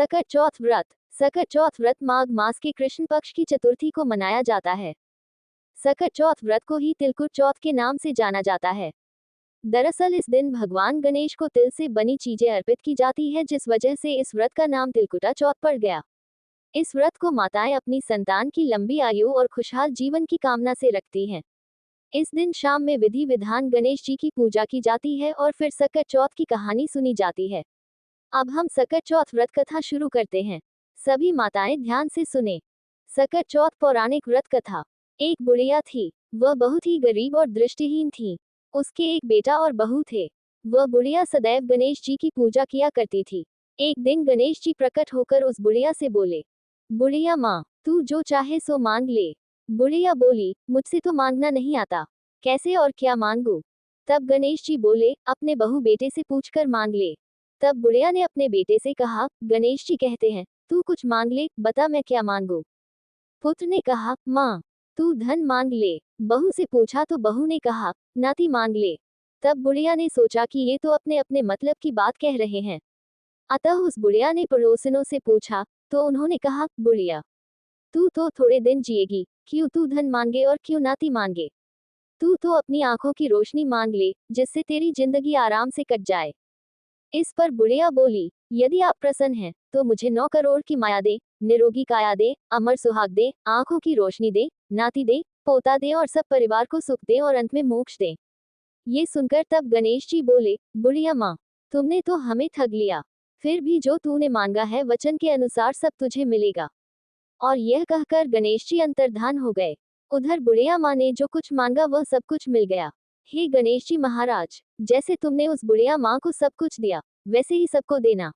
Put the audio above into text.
सकट चौथ व्रत। सकट चौथ व्रत माघ मास के कृष्ण पक्ष की चतुर्थी को मनाया जाता है। सकट चौथ व्रत को ही तिलकुट चौथ के नाम से जाना जाता है। दरअसल इस दिन भगवान गणेश को तिल से बनी चीजें अर्पित की जाती है, जिस वजह से इस व्रत का नाम तिलकुटा चौथ पड़ गया। इस व्रत को माताएं अपनी संतान की लंबी आयु और खुशहाल जीवन की कामना से रखती हैं। इस दिन शाम में विधि विधान गणेश जी की पूजा की जाती है और फिर सकट चौथ की कहानी सुनी जाती है। अब हम सकट चौथ व्रत कथा शुरू करते हैं। सभी माताएं ध्यान से सुने। सकट चौथ पौराणिक व्रत कथा। एक बुढ़िया थी। वह बहुत ही गरीब और दृष्टिहीन थी। उसके एक बेटा और बहू थे। वह बुढ़िया सदैव गणेश जी की पूजा किया करती थी। एक दिन गणेश जी प्रकट होकर उस बुढ़िया से बोले, बुढ़िया माँ, तू जो चाहे सो मांग ले। बुढ़िया बोली, मुझसे तो मांगना नहीं आता, कैसे और क्या मांगू। तब गणेश जी बोले, अपने बहू बेटे से पूछकर मांग ले। तब बुढ़िया ने अपने बेटे से कहा, गणेश जी कहते हैं तू कुछ मांग ले, बता मैं क्या मांगू। पुत्र ने कहा, माँ, तू धन मांग ले। बहू से पूछा तो बहू ने कहा, नाती मांग ले। तब बुढ़िया ने सोचा कि ये तो अपने अपने मतलब की बात कह रहे हैं। अतः उस बुढ़िया ने पड़ोसिनों से पूछा, तो उन्होंने कहा, बुढ़िया, तू तो थोड़े दिन जिएगी, क्यों तू धन मांगे और क्यों नाती मांगे। तू तो अपनी आंखों की रोशनी मांग ले, जिससे तेरी जिंदगी आराम से कट जाए। इस पर बुढ़िया बोली, यदि आप प्रसन्न हैं तो मुझे 9 करोड़ की माया दे, निरोगी काया दे, अमर सुहाग दे, आंखों की रोशनी दे, नाती दे, पोता दे और सब परिवार को सुख दे और अंत में मोक्ष दे। ये सुनकर तब गणेश जी बोले, बुढ़िया माँ, तुमने तो हमें ठग लिया। फिर भी जो तूने मांगा है वचन के अनुसार सब तुझे मिलेगा। और यह कहकर गणेश जी अंतर्धान हो गए। उधर बुढ़िया माँ ने जो कुछ मांगा वह सब कुछ मिल गया। हे गणेश जी महाराज, जैसे तुमने उस बुढ़िया माँ को सब कुछ दिया, वैसे ही सबको देना।